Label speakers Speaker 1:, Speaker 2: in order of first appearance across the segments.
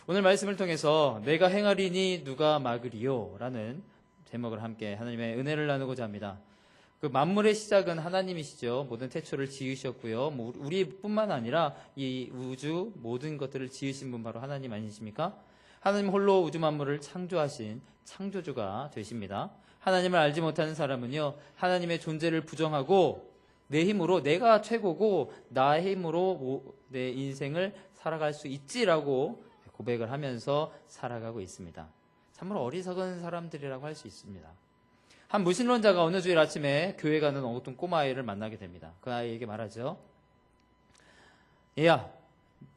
Speaker 1: 오늘 말씀을 통해서 내가 행하리니 누가 막으리요? 라는 제목을 함께 하나님의 은혜를 나누고자 합니다. 그 만물의 시작은 하나님이시죠. 모든 태초를 지으셨고요. 우리뿐만 아니라 이 우주 모든 것들을 지으신 분 바로 하나님 아니십니까? 하나님 홀로 우주 만물을 창조하신 창조주가 되십니다. 하나님을 알지 못하는 사람은요, 하나님의 존재를 부정하고 내 힘으로 내가 최고고 나의 힘으로 내 인생을 살아갈 수 있지라고 고백을 하면서 살아가고 있습니다. 참으로 어리석은 사람들이라고 할 수 있습니다. 한 무신론자가 어느 주일 아침에 교회 가는 어떤 꼬마아이를 만나게 됩니다. 그 아이에게 말하죠. 얘야,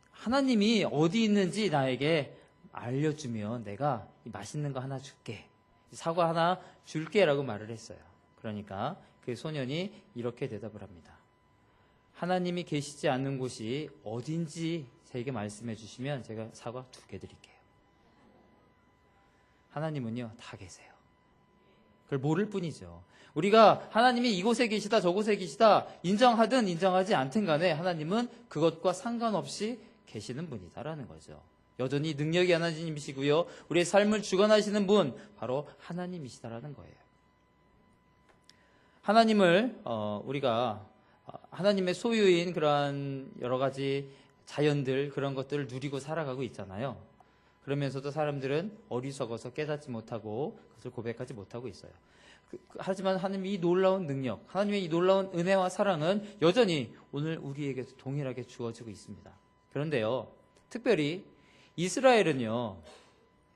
Speaker 1: 하나님이 어디 있는지 나에게 알려주면 내가 맛있는 거 하나 줄게. 사과 하나 줄게 라고 말을 했어요. 그러니까 그 소년이 이렇게 대답을 합니다. 하나님이 계시지 않는 곳이 어딘지 제게 말씀해 주시면 제가 사과 2개 드릴게요. 하나님은요, 다 계세요. 그걸 모를 뿐이죠. 우리가 하나님이 이곳에 계시다 저곳에 계시다 인정하든 인정하지 않든 간에 하나님은 그것과 상관없이 계시는 분이다라는 거죠. 여전히 능력이 하나님이시고요. 우리의 삶을 주관하시는 분 바로 하나님이시다라는 거예요. 하나님을 우리가 하나님의 소유인 그러한 여러 가지 자연들 그런 것들을 누리고 살아가고 있잖아요. 그러면서도 사람들은 어리석어서 깨닫지 못하고 그것을 고백하지 못하고 있어요. 하지만 하나님의 이 놀라운 능력, 하나님의 이 놀라운 은혜와 사랑은 여전히 오늘 우리에게 동일하게 주어지고 있습니다. 그런데요, 특별히 이스라엘은요,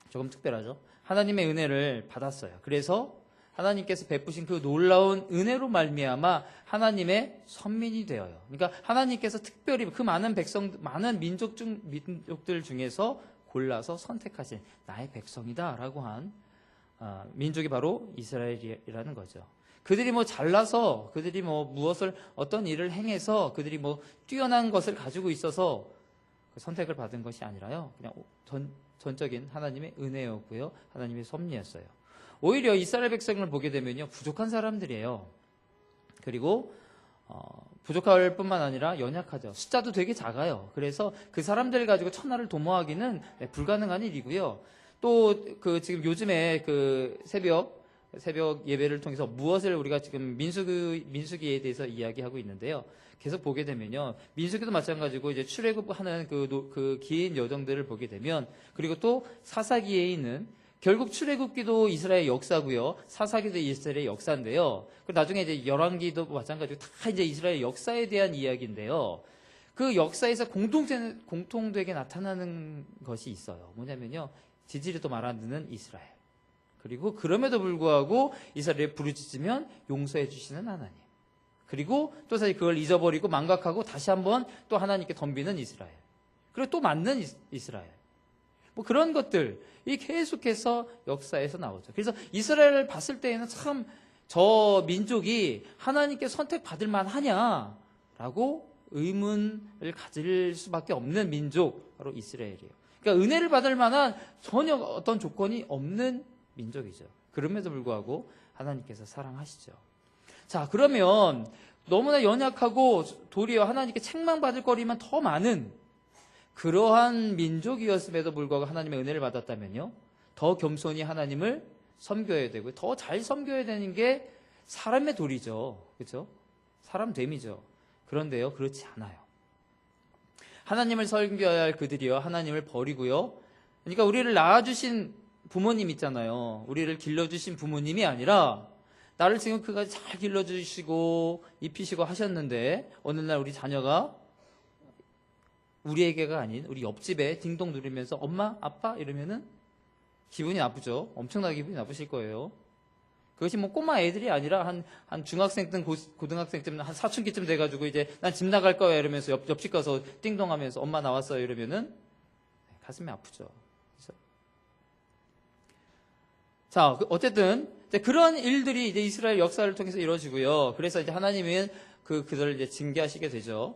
Speaker 1: 조금 특별하죠. 하나님의 은혜를 받았어요. 그래서 하나님께서 베푸신 그 놀라운 은혜로 말미암아 하나님의 선민이 되어요. 그러니까 하나님께서 특별히 그 많은 많은 민족들 중에서 골라서 선택하신 나의 백성이다라고 한 민족이 바로 이스라엘이라는 거죠. 그들이 잘나서 그들이 무엇을 어떤 일을 행해서 그들이 뛰어난 것을 가지고 있어서 그 선택을 받은 것이 아니라요. 그냥 전적인 하나님의 은혜였고요. 하나님의 섭리였어요. 오히려 이스라엘 백성을 보게 되면요, 부족한 사람들이에요. 그리고 부족할 뿐만 아니라 연약하죠. 숫자도 되게 작아요. 그래서 그 사람들 가지고 천하를 도모하기는 불가능한 일이고요. 또 지금 요즘에 새벽 예배를 통해서 무엇을 우리가 지금 민수기에 대해서 이야기하고 있는데요. 계속 보게 되면요, 민수기도 마찬가지고 이제 출애굽하는 그 긴 여정들을 보게 되면, 그리고 또 사사기에 있는 결국 출애굽기도 이스라엘의 역사고요. 사사기도 이스라엘의 역사인데요. 그 나중에 이제 열왕기도 마찬가지고 다 이제 이스라엘 역사에 대한 이야기인데요. 그 역사에서 공통되게 나타나는 것이 있어요. 뭐냐면요, 지지리도 말 안 듣는 이스라엘. 그리고 그럼에도 불구하고 이스라엘을 부르짖으면 용서해 주시는 하나님. 그리고 또 사실 그걸 잊어버리고 망각하고 다시 한번 또 하나님께 덤비는 이스라엘. 그리고 또 맞는 이스라엘. 그런 것들이 계속해서 역사에서 나오죠. 그래서 이스라엘을 봤을 때에는 참 저 민족이 하나님께 선택받을 만하냐라고 의문을 가질 수밖에 없는 민족, 바로 이스라엘이에요. 그러니까 은혜를 받을 만한 전혀 어떤 조건이 없는 민족이죠. 그럼에도 불구하고 하나님께서 사랑하시죠. 자, 그러면 너무나 연약하고 도리어 하나님께 책망받을 거리만 더 많은 그러한 민족이었음에도 불구하고 하나님의 은혜를 받았다면요, 더 겸손히 하나님을 섬겨야 되고 더 잘 섬겨야 되는 게 사람의 도리죠. 그렇죠? 사람 됨이죠. 그런데요, 그렇지 않아요. 하나님을 섬겨야 할 그들이요, 하나님을 버리고요. 그러니까 우리를 낳아주신 부모님 있잖아요. 우리를 길러주신 부모님이 아니라 나를 지금 그까지 잘 길러주시고 입히시고 하셨는데 어느 날 우리 자녀가 우리에게가 아닌 우리 옆집에 딩동 누르면서 엄마, 아빠 이러면은 기분이 나쁘죠. 엄청나게 기분이 나쁘실 거예요. 그것이 꼬마 애들이 아니라 한 중학생쯤 고등학생쯤 한 사춘기쯤 돼가지고 이제 난 집 나갈 거야 이러면서 옆집 가서 띵동하면서 엄마 나왔어요 이러면은 가슴이 아프죠. 그렇죠? 자, 어쨌든 그런 일들이 이제 이스라엘 역사를 통해서 이루어지고요. 그래서 이제 하나님은 그들을 이제 징계하시게 되죠.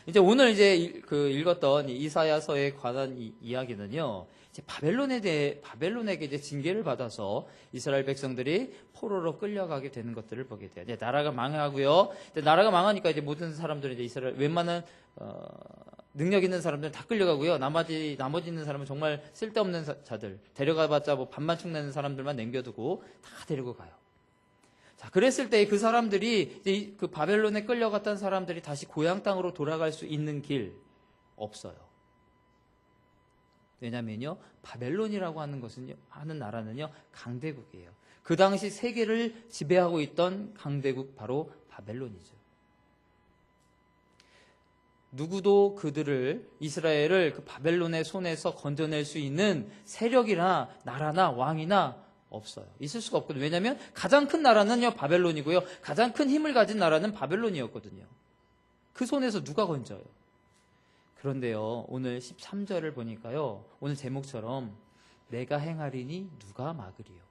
Speaker 1: 이제 오늘 이제 읽었던 이사야서에 관한 이야기는요, 이제 바벨론에게 이제 징계를 받아서 이스라엘 백성들이 포로로 끌려가게 되는 것들을 보게 돼요. 이제 나라가 망하고요. 이제 나라가 망하니까 이제 모든 사람들이 이제 이스라엘 웬만한 능력 있는 사람들은 다 끌려가고요. 나머지 있는 사람은 정말 쓸데없는 자들, 데려가봤자 뭐 밥만 축내는 사람들만 남겨두고 다 데리고 가요. 자, 그랬을 때 그 사람들이, 이제 그 바벨론에 끌려갔던 사람들이 다시 고향 땅으로 돌아갈 수 있는 길 없어요. 왜냐면요, 바벨론이라고 하는 나라는요, 강대국이에요. 그 당시 세계를 지배하고 있던 강대국 바로 바벨론이죠. 누구도 그들을, 이스라엘을 그 바벨론의 손에서 건져낼 수 있는 세력이나 나라나 왕이나 없어요. 있을 수가 없거든요. 왜냐하면 가장 큰 나라는요, 바벨론이고요. 가장 큰 힘을 가진 나라는 바벨론이었거든요. 그 손에서 누가 건져요? 그런데요, 오늘 13절을 보니까요, 오늘 제목처럼 내가 행하리니 누가 막으리요?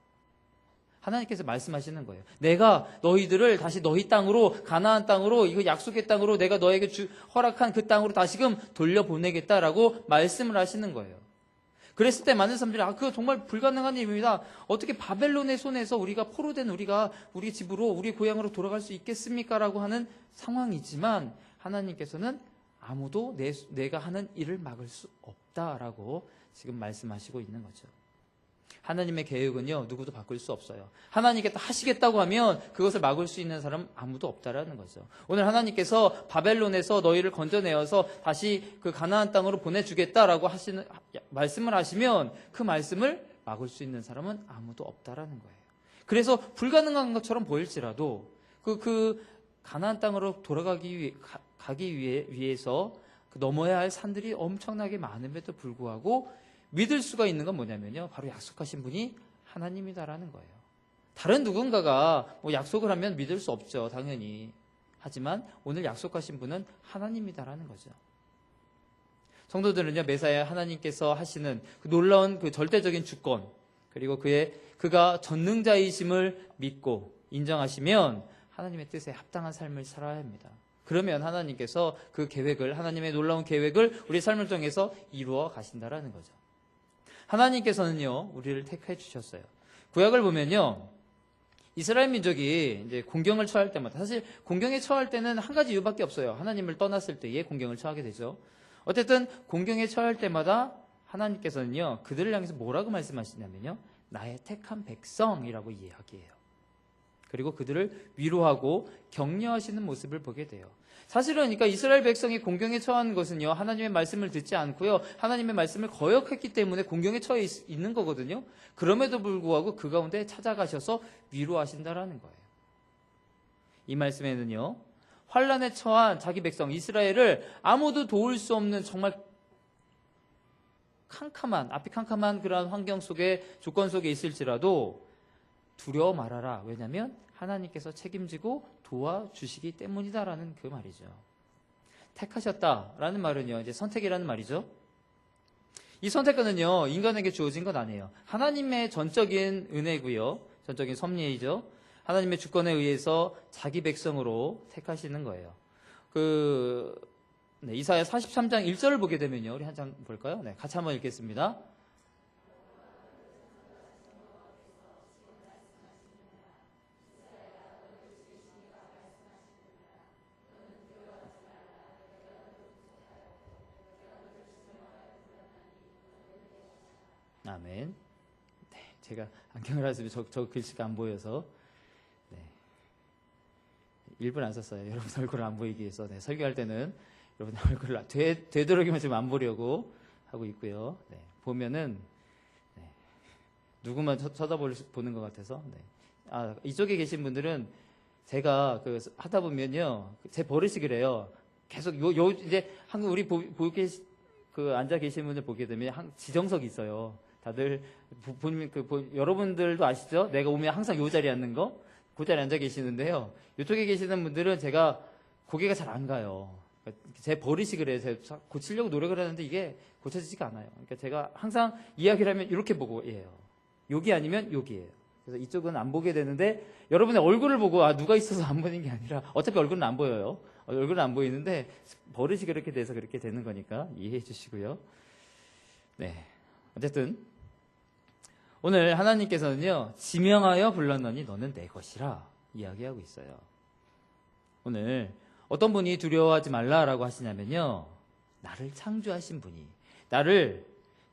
Speaker 1: 하나님께서 말씀하시는 거예요. 내가 너희들을 다시 너희 땅으로, 가나안 땅으로, 이거 약속의 땅으로, 내가 너에게 허락한 그 땅으로 다시금 돌려보내겠다라고 말씀을 하시는 거예요. 그랬을 때 많은 사람들이 그거 정말 불가능한 일입니다. 어떻게 바벨론의 손에서 우리가 포로된 우리가 우리 집으로, 우리 고향으로 돌아갈 수 있겠습니까? 라고 하는 상황이지만 하나님께서는 아무도 내가 하는 일을 막을 수 없다라고 지금 말씀하시고 있는 거죠. 하나님의 계획은요, 누구도 바꿀 수 없어요. 하나님께서 하시겠다고 하면 그것을 막을 수 있는 사람은 아무도 없다라는 거죠. 오늘 하나님께서 바벨론에서 너희를 건져내어서 다시 그 가나안 땅으로 보내주겠다라고 말씀을 하시면 그 말씀을 막을 수 있는 사람은 아무도 없다라는 거예요. 그래서 불가능한 것처럼 보일지라도 그 가나안 땅으로 가기 위해서 넘어야 할 산들이 엄청나게 많음에도 불구하고 믿을 수가 있는 건 뭐냐면요, 바로 약속하신 분이 하나님이다라는 거예요. 다른 누군가가 뭐 약속을 하면 믿을 수 없죠, 당연히. 하지만 오늘 약속하신 분은 하나님이다라는 거죠. 성도들은요, 매사에 하나님께서 하시는 그 놀라운 그 절대적인 주권, 그리고 그가 전능자이심을 믿고 인정하시면 하나님의 뜻에 합당한 삶을 살아야 합니다. 그러면 하나님께서 그 계획을, 하나님의 놀라운 계획을 우리 삶을 통해서 이루어 가신다라는 거죠. 하나님께서는요, 우리를 택해 주셨어요. 구약을 보면요, 이스라엘 민족이 이제 공경을 처할 때마다, 사실 공경에 처할 때는 한 가지 이유밖에 없어요. 하나님을 떠났을 때에 공경을 처하게 되죠. 어쨌든 공경에 처할 때마다 하나님께서는요, 그들을 향해서 뭐라고 말씀하시냐면요, 나의 택한 백성이라고 이야기해요. 그리고 그들을 위로하고 격려하시는 모습을 보게 돼요. 사실은 그러니까 이스라엘 백성이 공경에 처한 것은요, 하나님의 말씀을 듣지 않고요, 하나님의 말씀을 거역했기 때문에 공경에 처해 있는 거거든요. 그럼에도 불구하고 그 가운데 찾아가셔서 위로하신다라는 거예요. 이 말씀에는요, 환란에 처한 자기 백성 이스라엘을 아무도 도울 수 없는 정말 앞이 캄캄한 그런 환경 속에, 조건 속에 있을지라도 두려워 말아라. 왜냐하면 하나님께서 책임지고 도와주시기 때문이다라는 그 말이죠. 택하셨다라는 말은요, 이제 선택이라는 말이죠. 이 선택권은요, 인간에게 주어진 건 아니에요. 하나님의 전적인 은혜고요, 전적인 섭리이죠. 하나님의 주권에 의해서 자기 백성으로 택하시는 거예요. 이사야 43장 1절을 보게 되면요, 우리 한 장 볼까요? 네, 같이 한번 읽겠습니다. 아멘. 네, 제가 안경을 쓰면 저 글씨가 안 보여서, 네, 일부러 안 썼어요. 여러분 얼굴을 안 보이기 위해서. 네, 설교할 때는 여러분 얼굴을 되도록이면 좀 안 보려고 하고 있고요. 네, 보면은, 네, 누구만 쳐다보는 것 같아서. 네. 이쪽에 계신 분들은 제가 하다 보면요, 제 버릇이 그래요. 계속 이제 한국 우리 앉아 계신 분들 보게 되면 지정석이 있어요. 다들 여러분들도 아시죠? 내가 오면 항상 요 자리에 앉는 거, 그 자리에 앉아 계시는데요. 이쪽에 계시는 분들은 제가 고개가 잘 안 가요. 그러니까 제 버릇이 그래요. 제가 고치려고 노력을 하는데 이게 고쳐지지가 않아요. 그러니까 제가 항상 이야기를 하면 이렇게 보고 해요. 여기 아니면 여기예요. 그래서 이쪽은 안 보게 되는데 여러분의 얼굴을 보고 누가 있어서 안 보는 게 아니라 어차피 얼굴은 안 보여요. 얼굴은 안 보이는데 버릇이 그렇게 돼서 그렇게 되는 거니까 이해해 주시고요. 네, 어쨌든 오늘 하나님께서는요, 지명하여 불렀노니 너는 내 것이라 이야기하고 있어요. 오늘 어떤 분이 두려워하지 말라라고 하시냐면요, 나를 창조하신 분이, 나를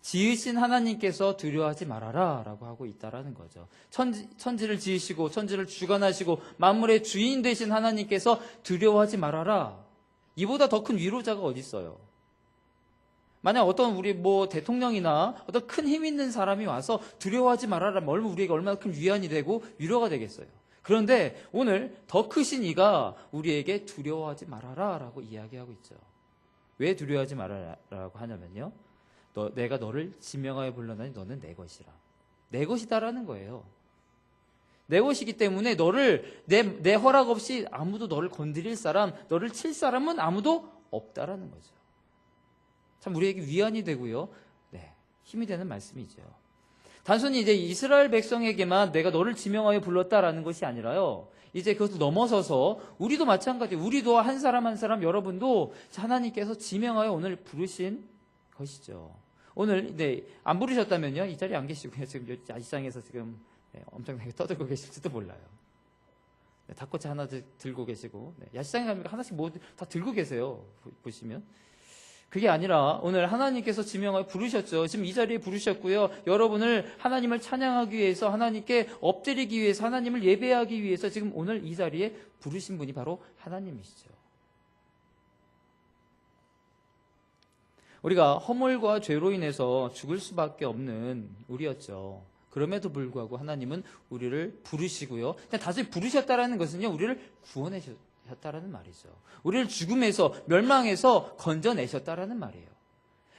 Speaker 1: 지으신 하나님께서 두려워하지 말아라 라고 하고 있다라는 거죠. 천지를 지으시고 천지를 주관하시고 만물의 주인 되신 하나님께서 두려워하지 말아라. 이보다 더 큰 위로자가 어디 있어요? 만약 어떤 우리 대통령이나 어떤 큰 힘 있는 사람이 와서 두려워하지 말아라 하면 우리에게 얼마나 큰 위안이 되고 위로가 되겠어요. 그런데 오늘 더 크신 이가 우리에게 두려워하지 말아라 라고 이야기하고 있죠. 왜 두려워하지 말아라 라고 하냐면요, 내가 너를 지명하여 불러나니 너는 내 것이라. 내 것이다라는 거예요. 내 것이기 때문에 너를 내 허락 없이 아무도 너를 건드릴 사람, 너를 칠 사람은 아무도 없다라는 거죠. 참 우리에게 위안이 되고요, 힘이 되는 말씀이죠. 단순히 이제 이스라엘 백성에게만 내가 너를 지명하여 불렀다라는 것이 아니라요, 이제 그것을 넘어서서 우리도 마찬가지, 우리도 한 사람 한 사람, 여러분도 하나님께서 지명하여 오늘 부르신 것이죠. 오늘 안 부르셨다면요, 이 자리에 안 계시고요, 지금 야시장에서 지금 엄청나게 떠들고 계실지도 몰라요. 닭꼬치 하나 들고 계시고, 야시장에 가면 하나씩 다 들고 계세요. 보시면. 그게 아니라 오늘 하나님께서 지명하여 부르셨죠. 지금 이 자리에 부르셨고요. 여러분을 하나님을 찬양하기 위해서, 하나님께 엎드리기 위해서, 하나님을 예배하기 위해서 지금 오늘 이 자리에 부르신 분이 바로 하나님이시죠. 우리가 허물과 죄로 인해서 죽을 수밖에 없는 우리였죠. 그럼에도 불구하고 하나님은 우리를 부르시고요. 그냥 단순히 부르셨다라는 것은요, 우리를 구원하셨다라는 말이죠. 우리를 죽음에서, 멸망에서 건져내셨다라는 말이에요.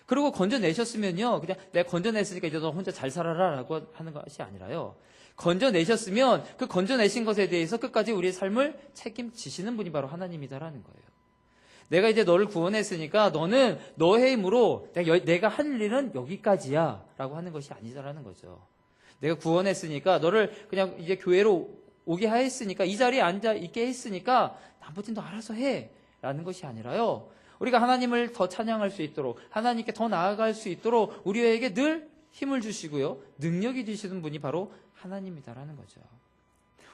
Speaker 1: 그리고 건져내셨으면요, 그냥 내가 건져냈으니까 이제 너 혼자 잘 살아라 라고 하는 것이 아니라요, 건져내셨으면 그 건져내신 것에 대해서 끝까지 우리의 삶을 책임지시는 분이 바로 하나님이다라는 거예요. 내가 이제 너를 구원했으니까 너는 너의 힘으로 내가 할 일은 여기까지야 라고 하는 것이 아니다라는 거죠. 내가 구원했으니까 너를 그냥 이제 교회로 오게 하였으니까, 이 자리에 앉아 있게 했으니까 나머지는 너 알아서 해 라는 것이 아니라요, 우리가 하나님을 더 찬양할 수 있도록, 하나님께 더 나아갈 수 있도록 우리에게 늘 힘을 주시고요, 능력이 주시는 분이 바로 하나님이다라는 거죠.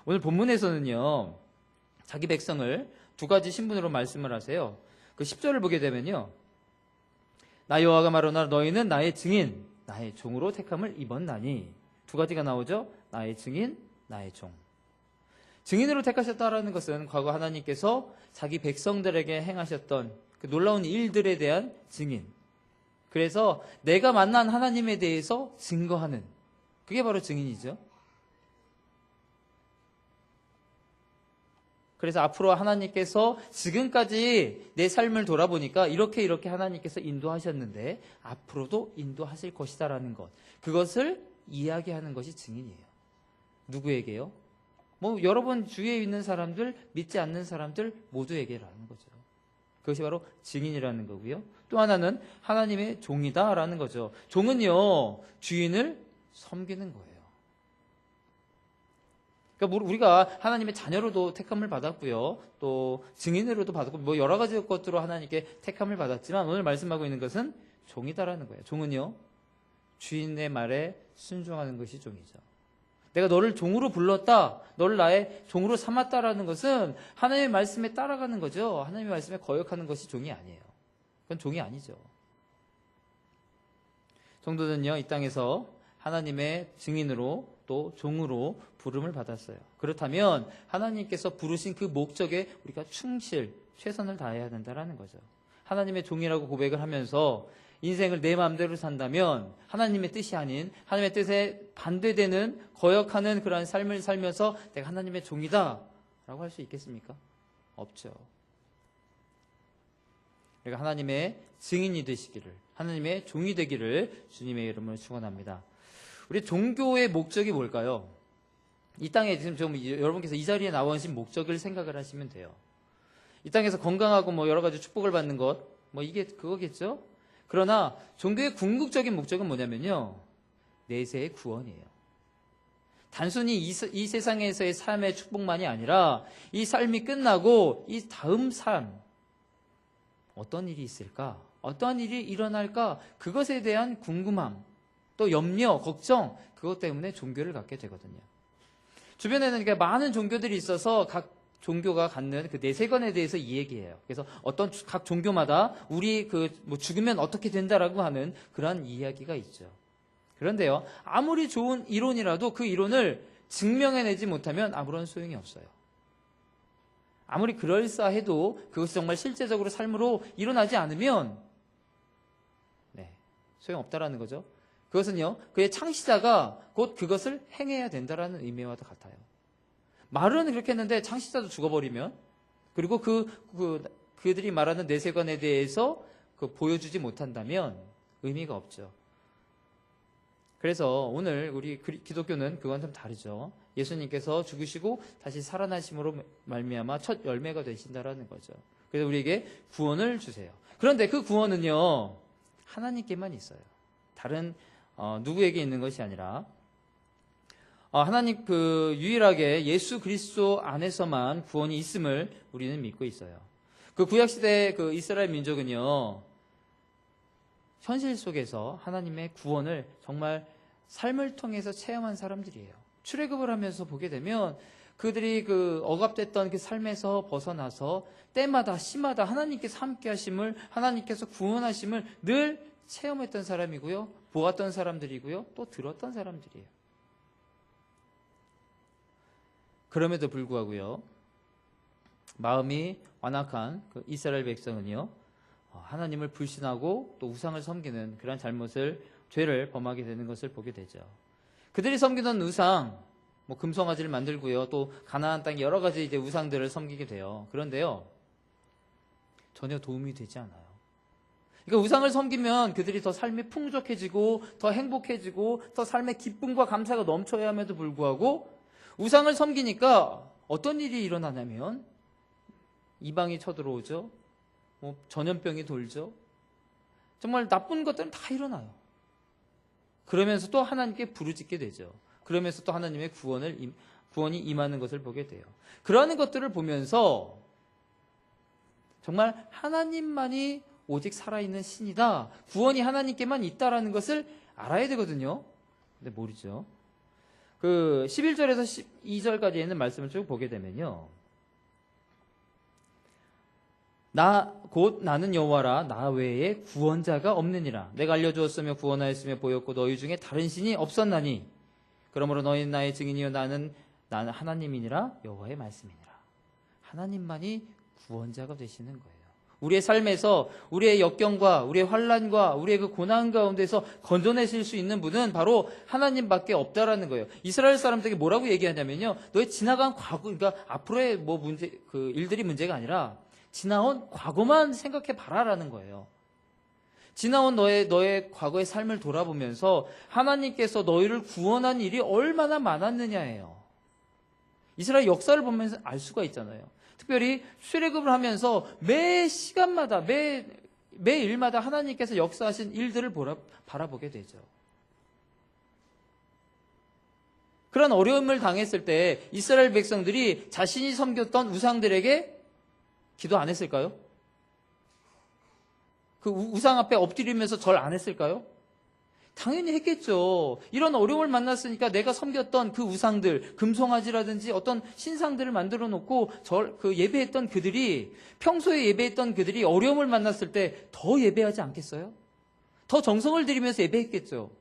Speaker 1: 오늘 본문에서는요, 자기 백성을 두 가지 신분으로 말씀을 하세요. 그 10절을 보게 되면요, 나 여호와가 말하노라 너희는 나의 증인, 나의 종으로 택함을 입었나니. 두 가지가 나오죠. 나의 증인, 나의 종. 증인으로 택하셨다라는 것은 과거 하나님께서 자기 백성들에게 행하셨던 그 놀라운 일들에 대한 증인. 그래서 내가 만난 하나님에 대해서 증거하는, 그게 바로 증인이죠. 그래서 앞으로 하나님께서 지금까지 내 삶을 돌아보니까 이렇게 하나님께서 인도하셨는데 앞으로도 인도하실 것이다라는 것, 그것을 이야기하는 것이 증인이에요. 누구에게요? 여러분 주위에 있는 사람들, 믿지 않는 사람들 모두에게라는 거죠. 그것이 바로 증인이라는 거고요. 또 하나는 하나님의 종이다라는 거죠. 종은요, 주인을 섬기는 거예요. 그러니까 우리가 하나님의 자녀로도 택함을 받았고요, 또 증인으로도 받았고, 여러 가지 것들로 하나님께 택함을 받았지만 오늘 말씀하고 있는 것은 종이다라는 거예요. 종은요, 주인의 말에 순종하는 것이 종이죠. 내가 너를 종으로 불렀다, 너를 나의 종으로 삼았다라는 것은 하나님의 말씀에 따라가는 거죠. 하나님의 말씀에 거역하는 것이 종이 아니에요. 그건 종이 아니죠. 성도는요, 이 땅에서 하나님의 증인으로 또 종으로 부름을 받았어요. 그렇다면 하나님께서 부르신 그 목적에 우리가 최선을 다해야 된다는 거죠. 하나님의 종이라고 고백을 하면서 인생을 내 마음대로 산다면 하나님의 뜻이 아닌, 하나님의 뜻에 반대되는, 거역하는 그러한 삶을 살면서 내가 하나님의 종이다 라고 할 수 있겠습니까? 없죠. 우리가 하나님의 증인이 되시기를, 하나님의 종이 되기를 주님의 이름으로 축원합니다. 우리 종교의 목적이 뭘까요? 이 땅에 지금 여러분께서 이 자리에 나오신 목적을 생각을 하시면 돼요. 이 땅에서 건강하고 여러 가지 축복을 받는 것, 이게 그거겠죠? 그러나 종교의 궁극적인 목적은 뭐냐면요, 내세의 구원이에요. 단순히 이 세상에서의 삶의 축복만이 아니라 이 삶이 끝나고 이 다음 삶, 어떤 일이 있을까? 어떠한 일이 일어날까? 그것에 대한 궁금함, 또 염려, 걱정, 그것 때문에 종교를 갖게 되거든요. 주변에는 많은 종교들이 있어서 종교가 갖는 그 내세관에 대해서 이 얘기예요. 그래서 어떤 각 종교마다 우리 뭐 죽으면 어떻게 된다라고 하는 그런 이야기가 있죠. 그런데요, 아무리 좋은 이론이라도 그 이론을 증명해내지 못하면 아무런 소용이 없어요. 아무리 그럴싸해도 그것이 정말 실제적으로 삶으로 일어나지 않으면 소용없다라는 거죠. 그것은요, 그의 창시자가 곧 그것을 행해야 된다라는 의미와도 같아요. 말은 그렇게 했는데 창시자도 죽어버리면, 그리고 그들이 말하는 내세관에 대해서 보여주지 못한다면 의미가 없죠. 그래서 오늘 우리 기독교는 그건 좀 다르죠. 예수님께서 죽으시고 다시 살아나심으로 말미암아 첫 열매가 되신다라는 거죠. 그래서 우리에게 구원을 주세요. 그런데 그 구원은요, 하나님께만 있어요. 다른 누구에게 있는 것이 아니라 하나님 유일하게 예수 그리스도 안에서만 구원이 있음을 우리는 믿고 있어요. 그 구약시대 그 이스라엘 민족은요, 현실 속에서 하나님의 구원을 정말 삶을 통해서 체험한 사람들이에요. 출애굽을 하면서 보게 되면 그들이 억압됐던 그 삶에서 벗어나서 때마다 시마다 하나님께서 함께 하심을, 하나님께서 구원하심을 늘 체험했던 사람이고요, 보았던 사람들이고요, 또 들었던 사람들이에요. 그럼에도 불구하고요, 마음이 완악한 그 이스라엘 백성은요, 하나님을 불신하고 또 우상을 섬기는 그런 죄를 범하게 되는 것을 보게 되죠. 그들이 섬기던 우상, 금송아지를 만들고요, 또 가나안 땅에 여러 가지 이제 우상들을 섬기게 돼요. 그런데요, 전혀 도움이 되지 않아요. 그러니까 우상을 섬기면 그들이 더 삶이 풍족해지고 더 행복해지고 더 삶의 기쁨과 감사가 넘쳐야 함에도 불구하고 우상을 섬기니까 어떤 일이 일어나냐면 이방이 쳐들어오죠. 전염병이 돌죠. 정말 나쁜 것들은 다 일어나요. 그러면서 또 하나님께 부르짖게 되죠. 그러면서 또 하나님의 구원이 임하는 것을 보게 돼요. 그러한 것들을 보면서 정말 하나님만이 오직 살아있는 신이다, 구원이 하나님께만 있다라는 것을 알아야 되거든요. 근데 모르죠. 11절에서 12절까지 있는 말씀을 쭉 보게 되면요, 곧 나는 여호와라, 나 외에 구원자가 없느니라. 내가 알려주었으며 구원하였으며 보였고 너희 중에 다른 신이 없었나니 그러므로 너희는 나의 증인이요 나는 하나님이니라. 여호와의 말씀이니라. 하나님만이 구원자가 되시는 거예요. 우리의 삶에서 우리의 역경과 우리의 환난과 우리의 그 고난 가운데서 건져내실 수 있는 분은 바로 하나님밖에 없다라는 거예요. 이스라엘 사람들에게 뭐라고 얘기하냐면요, 너의 지나간 과거, 그러니까 앞으로의 일들이 문제가 아니라 지나온 과거만 생각해 봐라라는 거예요. 지나온 너의 과거의 삶을 돌아보면서 하나님께서 너희를 구원한 일이 얼마나 많았느냐예요. 이스라엘 역사를 보면서 알 수가 있잖아요. 특별히 출애굽을 하면서 매 시간마다 매 일마다 하나님께서 역사하신 일들을 바라보게 되죠. 그런 어려움을 당했을 때 이스라엘 백성들이 자신이 섬겼던 우상들에게 기도 안 했을까요? 그 우상 앞에 엎드리면서 절 안 했을까요? 당연히 했겠죠. 이런 어려움을 만났으니까 내가 섬겼던 그 우상들, 금송아지라든지 어떤 신상들을 만들어 놓고 예배했던 그들이, 평소에 예배했던 그들이 어려움을 만났을 때 더 예배하지 않겠어요? 더 정성을 들이면서 예배했겠죠.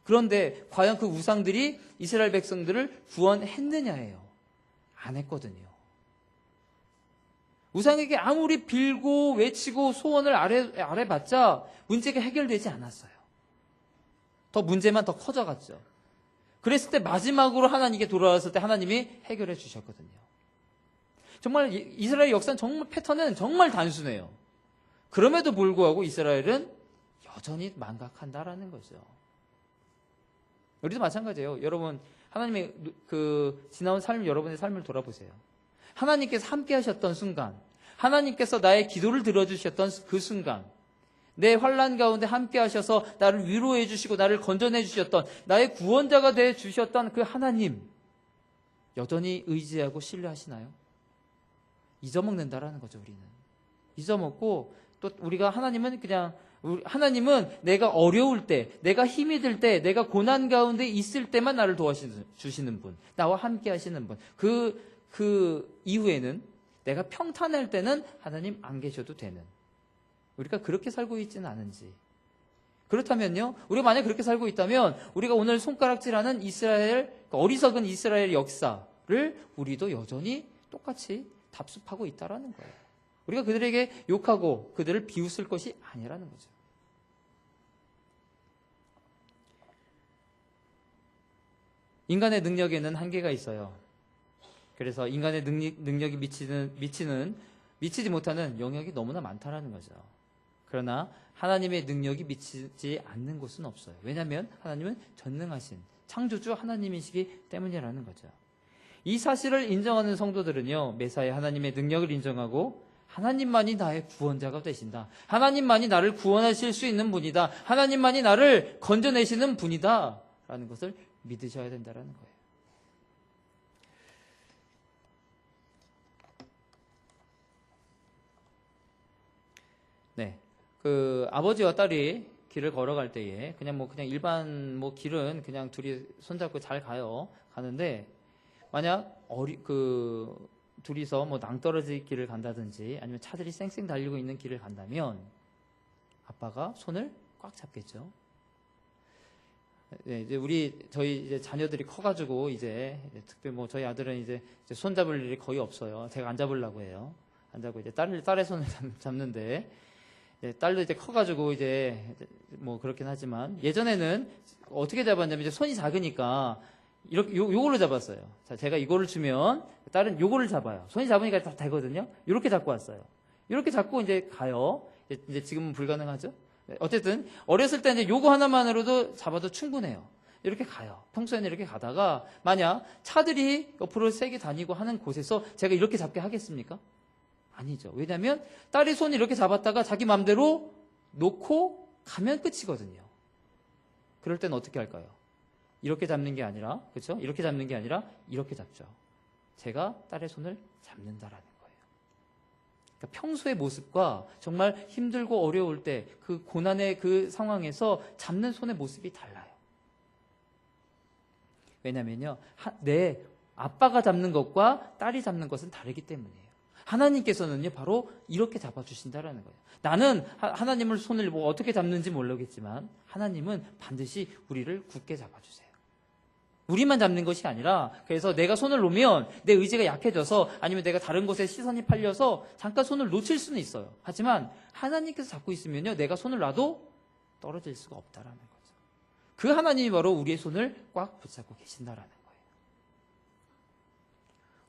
Speaker 1: 그런데 과연 그 우상들이 이스라엘 백성들을 구원했느냐예요. 안 했거든요. 우상에게 아무리 빌고 외치고 소원을 아뢰봤자 문제가 해결되지 않았어요. 더 문제만 더 커져갔죠. 그랬을 때 마지막으로 하나님께 돌아왔을 때 하나님이 해결해 주셨거든요. 정말 이스라엘 역사는 정말 패턴은 정말 단순해요. 그럼에도 불구하고 이스라엘은 여전히 망각한다라는 거죠. 우리도 마찬가지예요. 여러분, 하나님의 지나온 여러분의 삶을 돌아보세요. 하나님께서 함께 하셨던 순간, 하나님께서 나의 기도를 들어주셨던 그 순간, 내 환난 가운데 함께 하셔서 나를 위로해 주시고 나를 건져내 주셨던, 나의 구원자가 돼 주셨던 그 하나님, 여전히 의지하고 신뢰하시나요? 잊어먹는다라는 거죠. 우리는 잊어먹고, 또 우리가 하나님은 내가 어려울 때, 내가 힘이 들 때, 내가 고난 가운데 있을 때만 나를 도와주시는 분, 나와 함께 하시는 분, 그 이후에는 내가 평탄할 때는 하나님 안 계셔도 되는, 우리가 그렇게 살고 있지는 않은지. 그렇다면요, 우리가 만약 그렇게 살고 있다면 우리가 오늘 손가락질하는 이스라엘, 어리석은 이스라엘 역사를 우리도 여전히 똑같이 답습하고 있다라는 거예요. 우리가 그들에게 욕하고 그들을 비웃을 것이 아니라는 거죠. 인간의 능력에는 한계가 있어요. 그래서 인간의 능력이 미치지 못하는 영역이 너무나 많다라는 거죠. 그러나 하나님의 능력이 미치지 않는 곳은 없어요. 왜냐하면 하나님은 전능하신 창조주 하나님이시기 때문이라는 거죠. 이 사실을 인정하는 성도들은요, 매사에 하나님의 능력을 인정하고 하나님만이 나의 구원자가 되신다, 하나님만이 나를 구원하실 수 있는 분이다, 하나님만이 나를 건져내시는 분이다 라는 것을 믿으셔야 된다는 거예요. 네, 아버지와 딸이 길을 걸어갈 때에 그냥 일반 길은 그냥 둘이 손잡고 잘 가는데, 만약 둘이서 낭떠러지 길을 간다든지 아니면 차들이 쌩쌩 달리고 있는 길을 간다면 아빠가 손을 꽉 잡겠죠. 네, 저희 자녀들이 커가지고 특별히 저희 아들은 이제 손 잡을 일이 거의 없어요. 제가 안 잡으려고 해요. 안 잡고 이제 딸의 손을 잡는데, 딸도 이제 커가지고 그렇긴 하지만 예전에는 어떻게 잡았냐면 이제 손이 작으니까 이렇게 요걸로 잡았어요. 자, 제가 이거를 주면 딸은 요거를 잡아요. 손이 작으니까 다 되거든요. 이렇게 잡고 왔어요. 이렇게 잡고 이제 가요. 이제 지금은 불가능하죠. 어쨌든 어렸을 때 이제 요거 하나만으로도 잡아도 충분해요. 이렇게 가요. 평소에는 이렇게 가다가 만약 차들이 옆으로 세게 다니고 하는 곳에서 제가 이렇게 잡게 하겠습니까? 아니죠. 왜냐하면 딸이 손을 이렇게 잡았다가 자기 마음대로 놓고 가면 끝이거든요. 그럴 때는 어떻게 할까요? 이렇게 잡는 게 아니라, 그렇죠? 이렇게 잡는 게 아니라 이렇게 잡죠. 제가 딸의 손을 잡는다라는 거예요. 그러니까 평소의 모습과 정말 힘들고 어려울 때 그 고난의 그 상황에서 잡는 손의 모습이 달라요. 왜냐면요, 내 아빠가 잡는 것과 딸이 잡는 것은 다르기 때문이에요. 하나님께서는요, 바로 이렇게 잡아주신다라는 거예요. 나는 하나님을 손을 어떻게 잡는지 모르겠지만 하나님은 반드시 우리를 굳게 잡아주세요. 우리만 잡는 것이 아니라, 그래서 내가 손을 놓으면 내 의지가 약해져서 아니면 내가 다른 곳에 시선이 팔려서 잠깐 손을 놓칠 수는 있어요. 하지만 하나님께서 잡고 있으면요, 내가 손을 놔도 떨어질 수가 없다라는 거죠. 그 하나님이 바로 우리의 손을 꽉 붙잡고 계신다라는 거예요.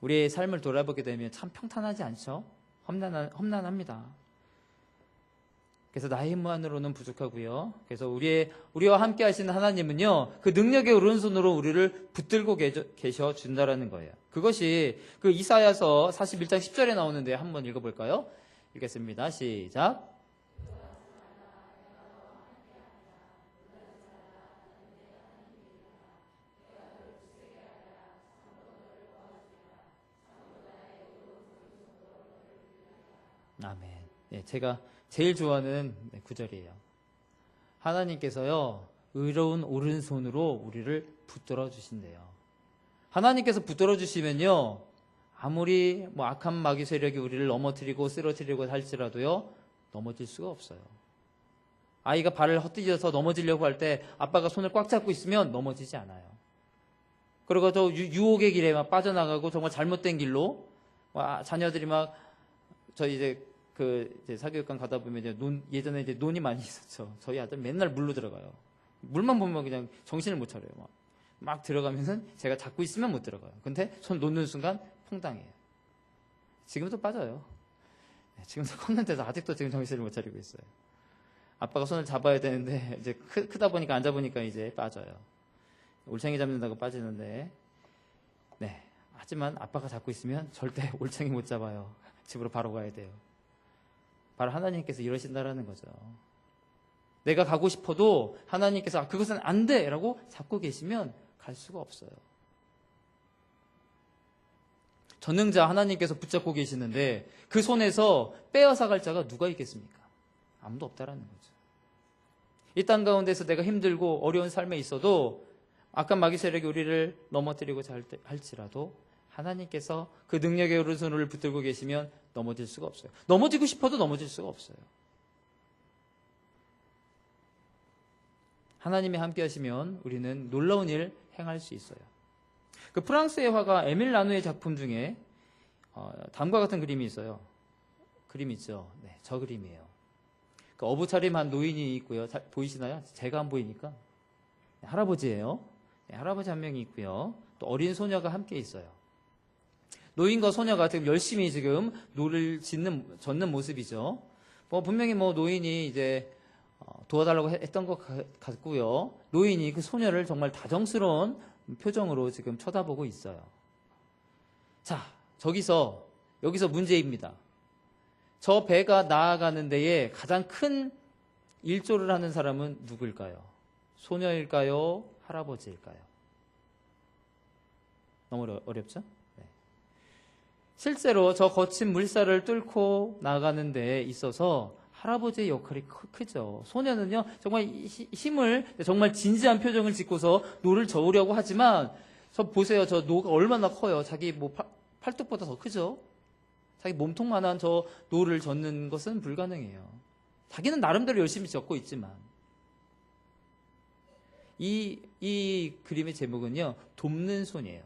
Speaker 1: 우리의 삶을 돌아보게 되면 참 평탄하지 않죠? 험난합니다. 그래서 나의 힘만으로는 부족하고요. 그래서 우리와 함께 하시는 하나님은요, 그 능력의 오른손으로 우리를 붙들고 계셔 준다라는 거예요. 그것이 그 이사야서 41장 10절에 나오는데 한번 읽어볼까요? 읽겠습니다. 시작. 아멘. 네, 제가 제일 좋아하는 구절이에요. 하나님께서요, 의로운 오른손으로 우리를 붙들어 주신대요. 하나님께서 붙들어 주시면요, 아무리 악한 마귀 세력이 우리를 넘어뜨리고 쓰러뜨리고 할지라도요, 넘어질 수가 없어요. 아이가 발을 헛디뎌서 넘어지려고 할 때 아빠가 손을 꽉 잡고 있으면 넘어지지 않아요. 그리고 또 유혹의 길에 막 빠져나가고 정말 잘못된 길로 자녀들이 저희 이제 사교육관 가다 보면 예전에 논이 많이 있었죠. 저희 아들 맨날 물로 들어가요. 물만 보면 그냥 정신을 못 차려요. 막 들어가면은 제가 잡고 있으면 못 들어가요. 근데 손 놓는 순간 퐁당해요. 지금도 빠져요. 지금도 컸는데도 아직도 지금 정신을 못 차리고 있어요. 아빠가 손을 잡아야 되는데 이제 크다 보니까 안 잡으니까 이제 빠져요. 올챙이 잡는다고 빠지는데, 네. 하지만 아빠가 잡고 있으면 절대 올챙이 못 잡아요. 집으로 바로 가야 돼요. 바로 하나님께서 이러신다라는 거죠. 내가 가고 싶어도 하나님께서 그것은 안 돼! 라고 잡고 계시면 갈 수가 없어요. 전능자 하나님께서 붙잡고 계시는데 그 손에서 빼앗아갈 자가 누가 있겠습니까? 아무도 없다라는 거죠. 이 땅 가운데서 내가 힘들고 어려운 삶에 있어도 악한 마귀 세력이 우리를 넘어뜨리고 할지라도 하나님께서 그 능력의 오른손을 붙들고 계시면 넘어질 수가 없어요. 넘어지고 싶어도 넘어질 수가 없어요. 하나님이 함께 하시면 우리는 놀라운 일 행할 수 있어요. 그 프랑스의 화가 에밀 라누의 작품 중에 다음과 같은 그림이 있어요. 그림 있죠? 네, 저 그림이에요. 그 어부차림한 노인이 있고요. 잘 보이시나요? 제가 안 보이니까. 네, 할아버지예요. 네, 할아버지 한 명이 있고요. 또 어린 소녀가 함께 있어요. 노인과 소녀가 지금 열심히 지금 노를 젓는 모습이죠. 분명히 노인이 이제 도와달라고 했던 것 같고요. 노인이 그 소녀를 정말 다정스러운 표정으로 지금 쳐다보고 있어요. 자, 여기서 문제입니다. 저 배가 나아가는 데에 가장 큰 일조를 하는 사람은 누구일까요? 소녀일까요? 할아버지일까요? 너무 어렵죠? 네. 실제로 저 거친 물살을 뚫고 나가는 데 있어서 할아버지의 역할이 크죠. 소녀는요, 정말 힘을, 정말 진지한 표정을 짓고서 노를 저으려고 하지만, 보세요. 저 노가 얼마나 커요. 자기 팔뚝보다 더 크죠? 자기 몸통만한 저 노를 젓는 것은 불가능해요. 자기는 나름대로 열심히 젓고 있지만. 이 그림의 제목은요, 돕는 손이에요.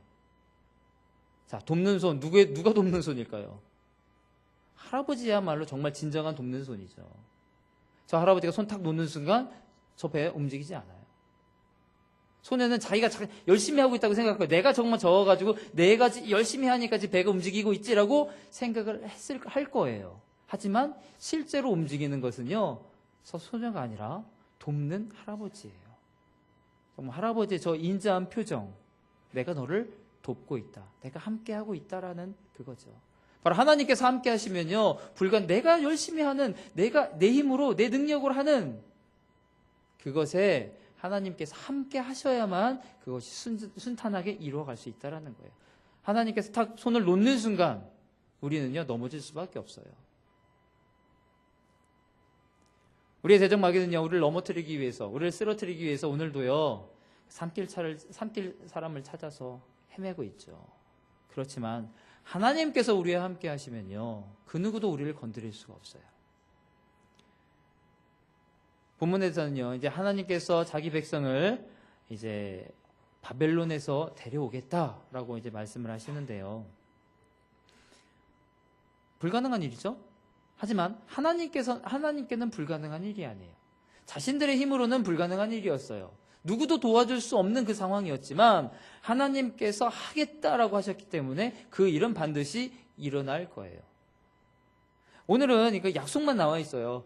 Speaker 1: 자, 돕는 손. 누가 돕는 손일까요? 할아버지야말로 정말 진정한 돕는 손이죠. 저 할아버지가 손 탁 놓는 순간 저 배 움직이지 않아요. 소녀는 자기가 열심히 하고 있다고 생각하고 내가 정말 저어가지고 내가 열심히 하니까 배가 움직이고 있지라고 생각을 할 거예요. 하지만 실제로 움직이는 것은요, 저 소녀가 아니라 돕는 할아버지예요. 정말 할아버지의 저 인자한 표정, 내가 너를 돕고 있다, 내가 함께하고 있다라는 그거죠. 바로 하나님께서 함께 하시면요, 내가 열심히 하는, 내가 내 힘으로, 내 능력으로 하는 그것에 하나님께서 함께 하셔야만 그것이 순탄하게 이루어갈 수 있다는 거예요. 하나님께서 탁 손을 놓는 순간 우리는요, 넘어질 수밖에 없어요. 우리의 대적 마귀는요, 우리를 넘어뜨리기 위해서, 우리를 쓰러뜨리기 위해서 오늘도요, 삼킬 사람을 찾아서 헤매고 있죠. 그렇지만 하나님께서 우리와 함께 하시면요, 그 누구도 우리를 건드릴 수가 없어요. 본문에서는요, 이제 하나님께서 자기 백성을 이제 바벨론에서 데려오겠다라고 이제 말씀을 하시는데요. 불가능한 일이죠? 하지만 하나님께는 불가능한 일이 아니에요. 자신들의 힘으로는 불가능한 일이었어요. 누구도 도와줄 수 없는 그 상황이었지만 하나님께서 하겠다라고 하셨기 때문에 그 일은 반드시 일어날 거예요. 오늘은 그 약속만 나와 있어요.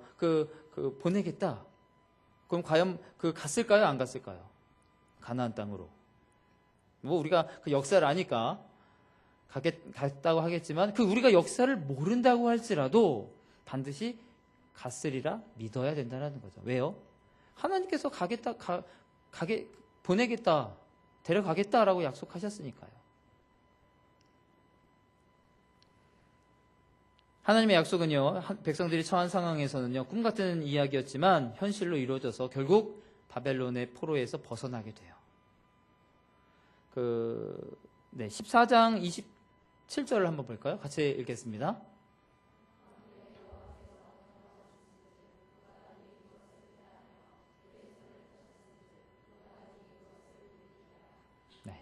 Speaker 1: 보내겠다. 그럼 과연 갔을까요? 안 갔을까요? 가나안 땅으로. 우리가 그 역사를 아니까 갔다고 하겠지만 우리가 역사를 모른다고 할지라도 반드시 갔으리라 믿어야 된다는 거죠. 왜요? 하나님께서 보내겠다, 데려가겠다라고 약속하셨으니까요. 하나님의 약속은요, 백성들이 처한 상황에서는요, 꿈 같은 이야기였지만 현실로 이루어져서 결국 바벨론의 포로에서 벗어나게 돼요. 14장 27절을 한번 볼까요? 같이 읽겠습니다.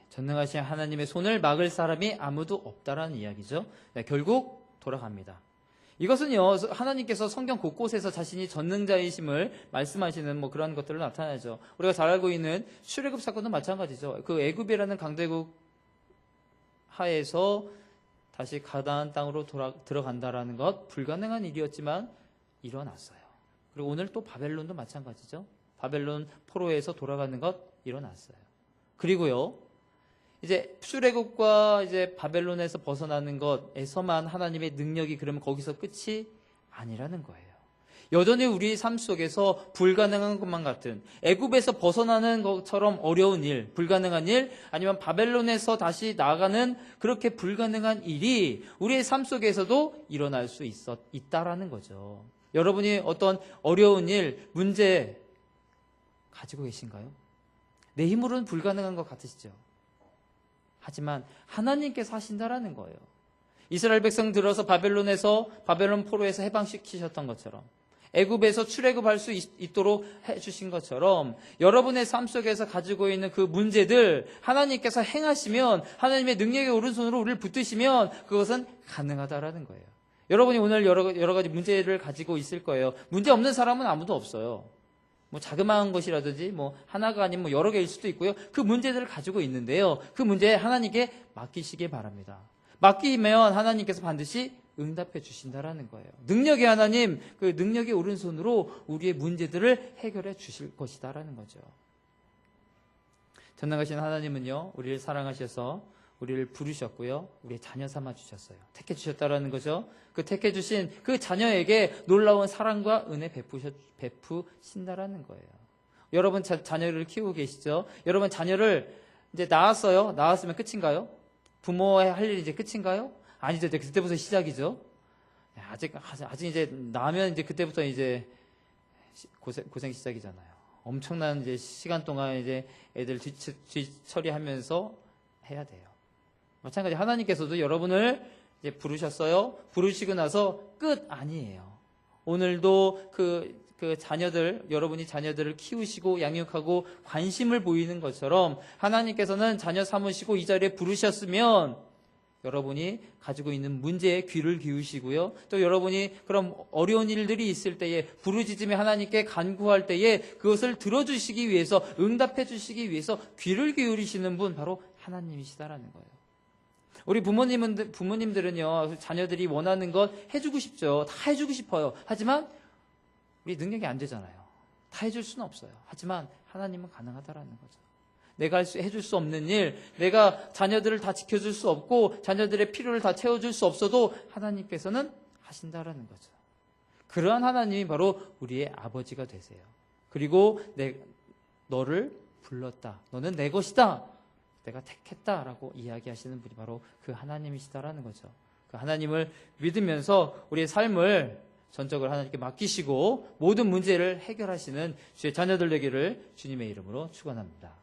Speaker 1: 전능하신 하나님의 손을 막을 사람이 아무도 없다라는 이야기죠. 결국 돌아갑니다. 이것은요, 하나님께서 성경 곳곳에서 자신이 전능자이심을 말씀하시는 그런 것들로 나타나죠. 우리가 잘 알고 있는 출애굽 사건도 마찬가지죠. 그 애굽이라는 강대국 하에서 다시 가나안 땅으로 들어간다라는 것, 불가능한 일이었지만 일어났어요. 그리고 오늘 또 바벨론도 마찬가지죠. 바벨론 포로에서 돌아가는 것 일어났어요. 그리고요, 이제 출애굽과 이제 바벨론에서 벗어나는 것에서만 하나님의 능력이 그러면 거기서 끝이 아니라는 거예요. 여전히 우리 삶 속에서 불가능한 것만 같은, 애굽에서 벗어나는 것처럼 어려운 일, 불가능한 일, 아니면 바벨론에서 다시 나아가는 그렇게 불가능한 일이 우리의 삶 속에서도 일어날 수 있다라는 거죠. 여러분이 어떤 어려운 일, 문제 가지고 계신가요? 내 힘으로는 불가능한 것 같으시죠? 하지만 하나님께서 하신다라는 거예요. 이스라엘 백성 들어서 바벨론 포로에서 해방시키셨던 것처럼, 애굽에서 출애굽할 수 있도록 해주신 것처럼, 여러분의 삶 속에서 가지고 있는 그 문제들 하나님께서 행하시면, 하나님의 능력의 오른손으로 우리를 붙드시면 그것은 가능하다라는 거예요. 여러분이 오늘 여러 가지 문제를 가지고 있을 거예요. 문제 없는 사람은 아무도 없어요. 뭐 자그마한 것이라든지 뭐 하나가 아니면 뭐 여러 개일 수도 있고요. 그 문제들을 가지고 있는데요. 그 문제에 하나님께 맡기시기 바랍니다. 맡기면 하나님께서 반드시 응답해 주신다라는 거예요. 능력의 하나님, 그 능력의 오른손으로 우리의 문제들을 해결해 주실 것이다라는 거죠. 전능하신 하나님은요, 우리를 사랑하셔서 우리를 부르셨고요, 우리의 자녀 삼아 주셨어요. 택해 주셨다라는 거죠. 그 택해 주신 그 자녀에게 놀라운 사랑과 은혜 베푸신다라는 거예요. 여러분 자녀를 키우고 계시죠? 여러분 자녀를 이제 낳았어요. 낳았으면 끝인가요? 부모의 할 일이 이제 끝인가요? 아니죠. 이제 그때부터 시작이죠. 아직 이제 나면 이제 그때부터 이제 고생 시작이잖아요. 엄청난 이제 시간 동안 이제 애들 뒤처리하면서 해야 돼요. 마찬가지 하나님께서도 여러분을 이제 부르셨어요. 부르시고 나서 끝 아니에요. 오늘도 그 여러분이 자녀들을 키우시고 양육하고 관심을 보이는 것처럼 하나님께서는 자녀 삼으시고 이 자리에 부르셨으면 여러분이 가지고 있는 문제에 귀를 기울이시고요. 또 여러분이 그런 어려운 일들이 있을 때에 부르짖으며 하나님께 간구할 때에 그것을 들어주시기 위해서, 응답해 주시기 위해서 귀를 기울이시는 분 바로 하나님이시다라는 거예요. 우리 부모님들은요, 자녀들이 원하는 것 해주고 싶죠. 다 해주고 싶어요. 하지만 우리 능력이 안 되잖아요. 다 해줄 수는 없어요. 하지만 하나님은 가능하다라는 거죠. 내가 해줄 수 없는 일, 내가 자녀들을 다 지켜줄 수 없고 자녀들의 필요를 다 채워줄 수 없어도 하나님께서는 하신다라는 거죠. 그러한 하나님이 바로 우리의 아버지가 되세요. 그리고 너를 불렀다. 너는 내 것이다. 내가 택했다라고 이야기하시는 분이 바로 그 하나님이시다라는 거죠. 그 하나님을 믿으면서 우리의 삶을 전적을 하나님께 맡기시고 모든 문제를 해결하시는 주의 자녀들 되기를 주님의 이름으로 축원합니다.